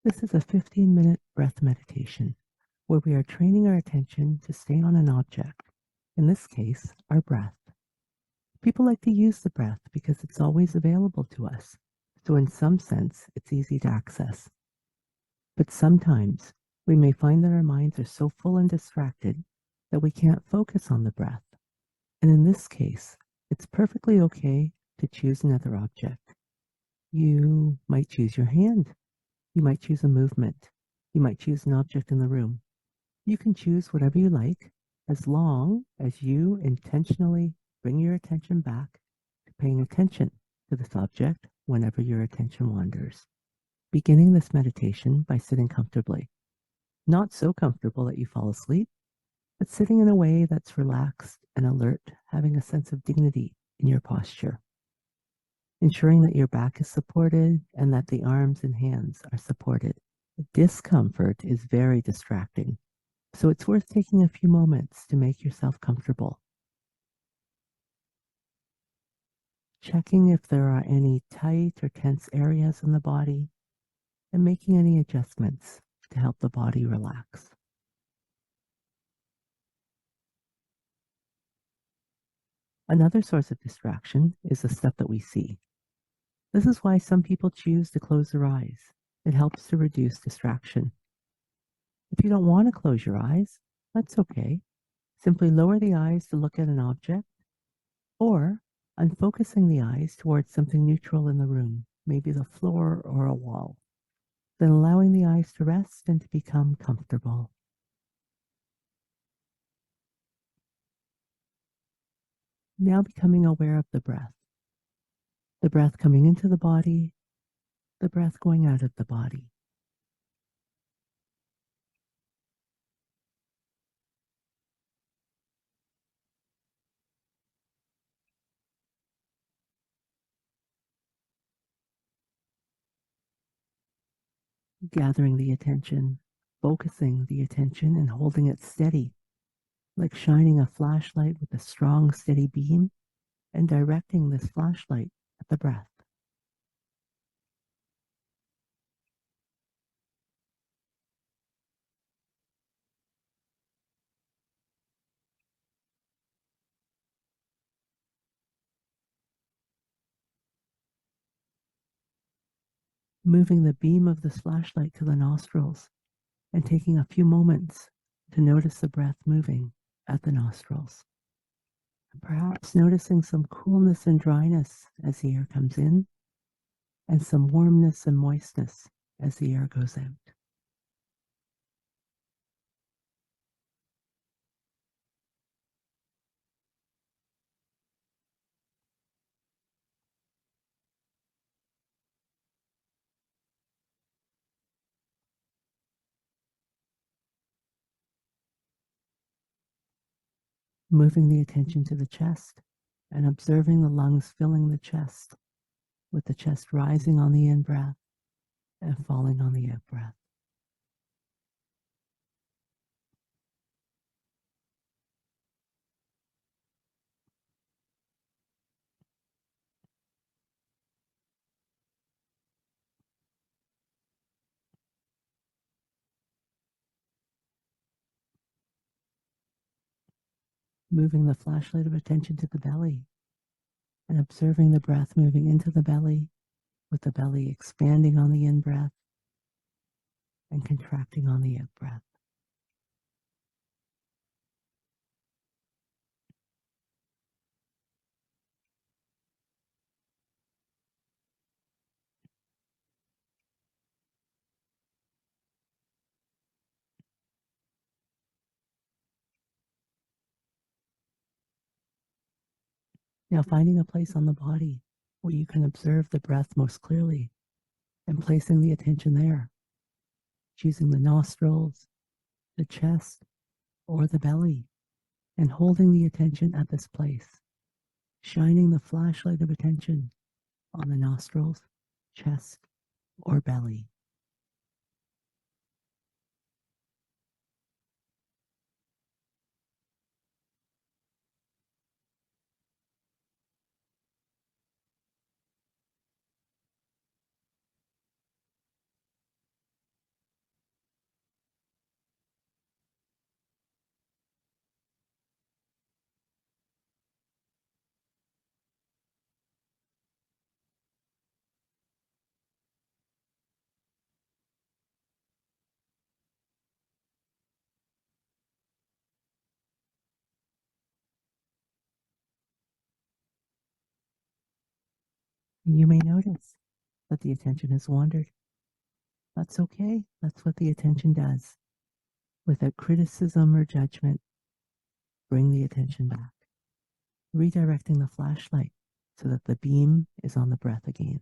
This is a 15-minute breath meditation where we are training our attention to stay on an object, in this case, our breath. People like to use the breath because it's always available to us, so in some sense, it's easy to access. But sometimes we may find that our minds are so full and distracted that we can't focus on the breath. And in this case, it's perfectly okay to choose another object. You might choose your hand. You might choose a movement. You might choose an object in the room. You can choose whatever you like as long as you intentionally bring your attention back to paying attention to this object whenever your attention wanders. Beginning this meditation by sitting comfortably. Not so comfortable that you fall asleep, but sitting in a way that's relaxed and alert, having a sense of dignity in your posture. Ensuring that your back is supported and that the arms and hands are supported. Discomfort is very distracting, so it's worth taking a few moments to make yourself comfortable. Checking if there are any tight or tense areas in the body and making any adjustments to help the body relax. Another source of distraction is the stuff that we see. This is why some people choose to close their eyes. It helps to reduce distraction. If you don't want to close your eyes, that's okay. Simply lower the eyes to look at an object, or unfocusing the eyes towards something neutral in the room, maybe the floor or a wall. Then allowing the eyes to rest and to become comfortable. Now becoming aware of the breath. The breath coming into the body, the breath going out of the body. Gathering the attention, focusing the attention and holding it steady, like shining a flashlight with a strong, steady beam and directing this flashlight at the breath. Moving the beam of this flashlight to the nostrils and taking a few moments to notice the breath moving at the nostrils. And perhaps noticing some coolness and dryness as the air comes in, and some warmness and moistness as the air goes out. Moving the attention to the chest and observing the lungs filling the chest, with the chest rising on the in-breath and falling on the out-breath. Moving the flashlight of attention to the belly and observing the breath moving into the belly, with the belly expanding on the in-breath and contracting on the out-breath. Now finding a place on the body where you can observe the breath most clearly and placing the attention there, choosing the nostrils, the chest, or the belly, and holding the attention at this place, shining the flashlight of attention on the nostrils, chest, or belly. You may notice that the attention has wandered. That's okay. That's what the attention does. Without criticism or judgment, bring the attention back, redirecting the flashlight so that the beam is on the breath again.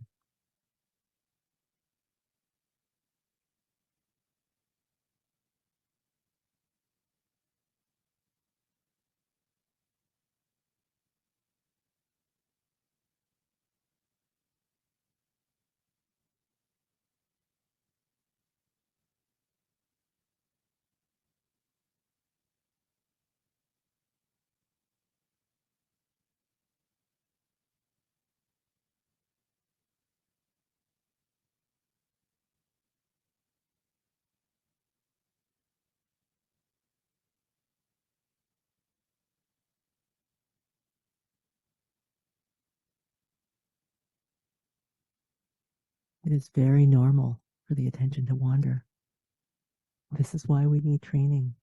It is very normal for the attention to wander. This is why we need training.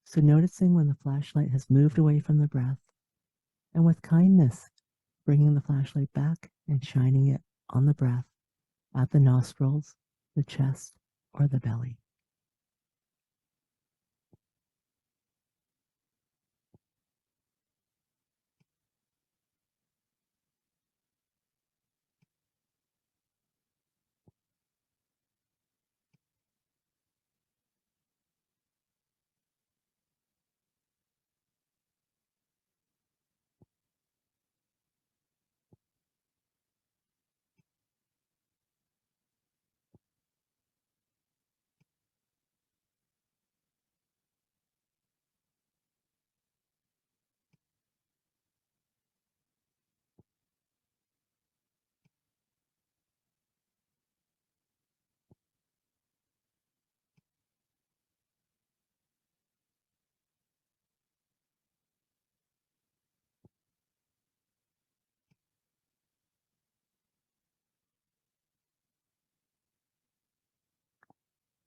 So, noticing when the flashlight has moved away from the breath, and with kindness, bringing the flashlight back and shining it on the breath at the nostrils, the chest, or the belly.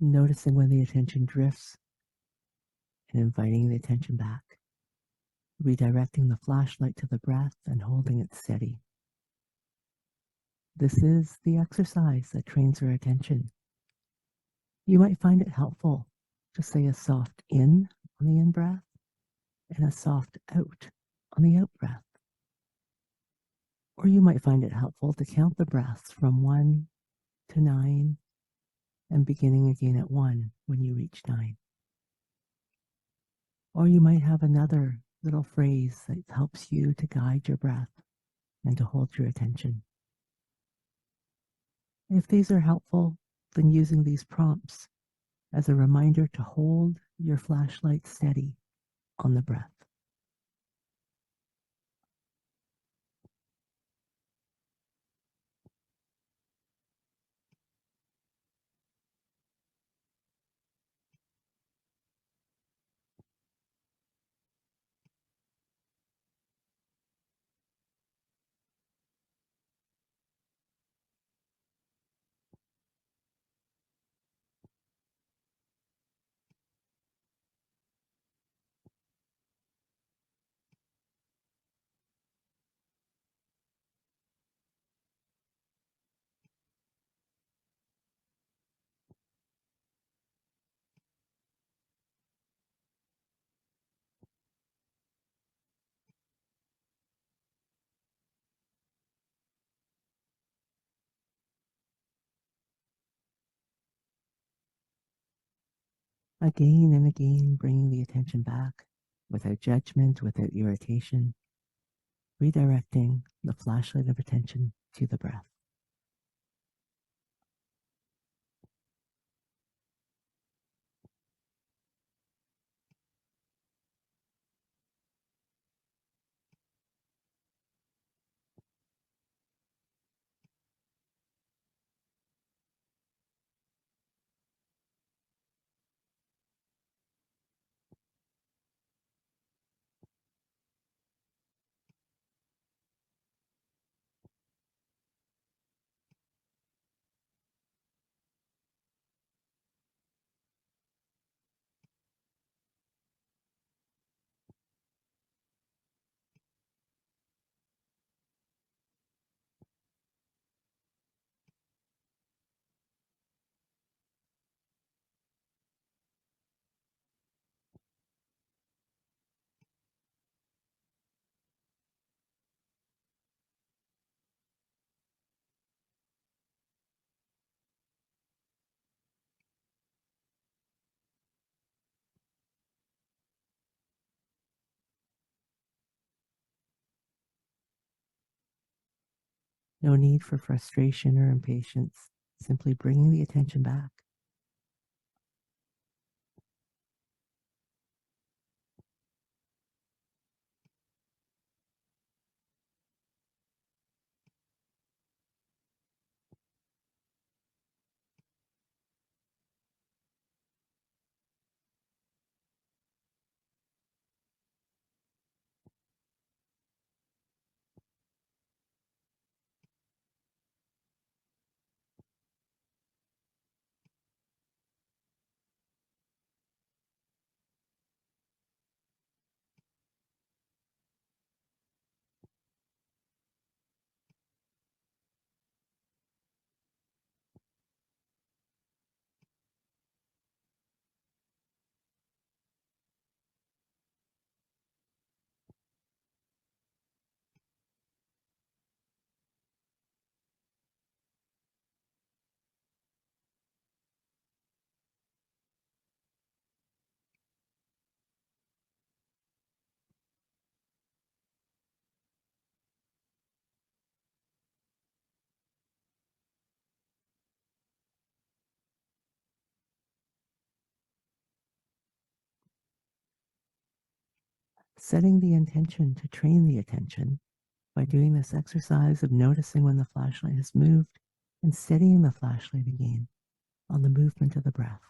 Noticing when the attention drifts and inviting the attention back, redirecting the flashlight to the breath and holding it steady. This is the exercise that trains our attention. You might find it helpful to say a soft in on the in breath and a soft out on the out breath. Or you might find it helpful to count the breaths from 1 to 9 and beginning again at 1 when you reach 9. Or you might have another little phrase that helps you to guide your breath and to hold your attention. If these are helpful, then using these prompts as a reminder to hold your flashlight steady on the breath. Again and again, bringing the attention back without judgment, without irritation, redirecting the flashlight of attention to the breath. No need for frustration or impatience, simply bringing the attention back. Setting the intention to train the attention by doing this exercise of noticing when the flashlight has moved and steadying the flashlight again on the movement of the breath.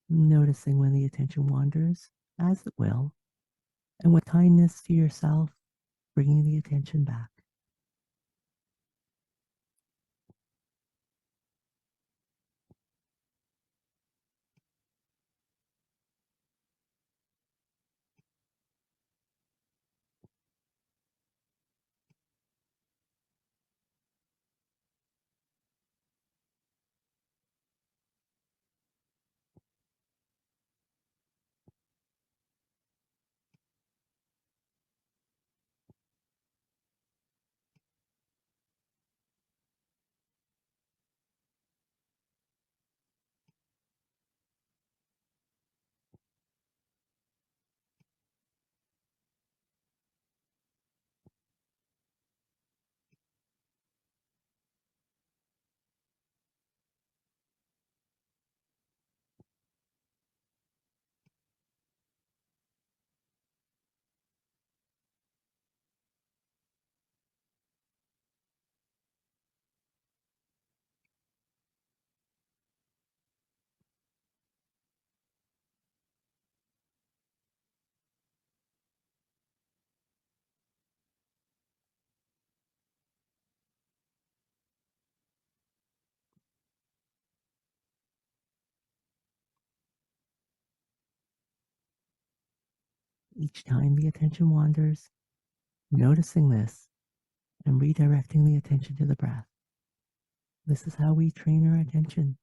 Noticing when the attention wanders, as it will, and with kindness to yourself, bringing the attention back. Each time the attention wanders, noticing this and redirecting the attention to the breath. This is how we train our attention.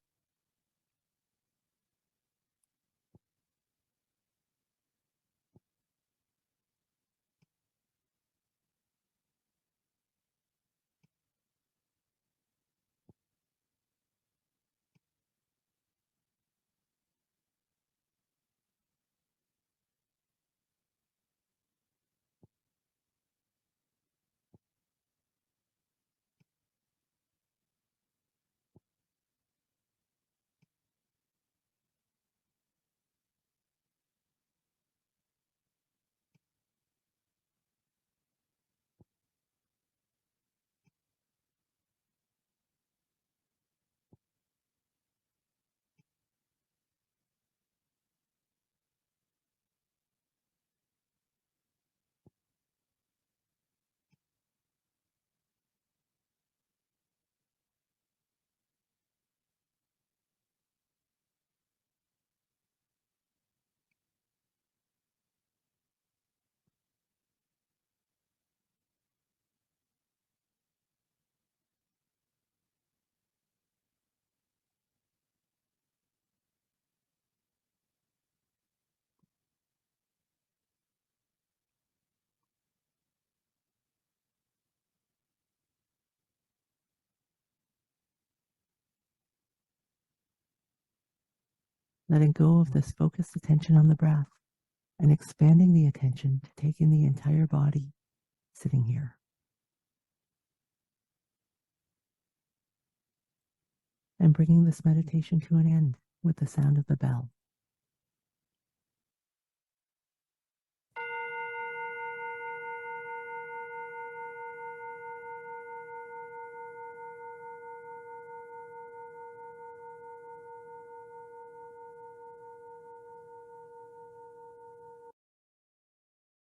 letting go of this focused attention on the breath and expanding the attention to take in the entire body sitting here. And bringing this meditation to an end with the sound of the bell.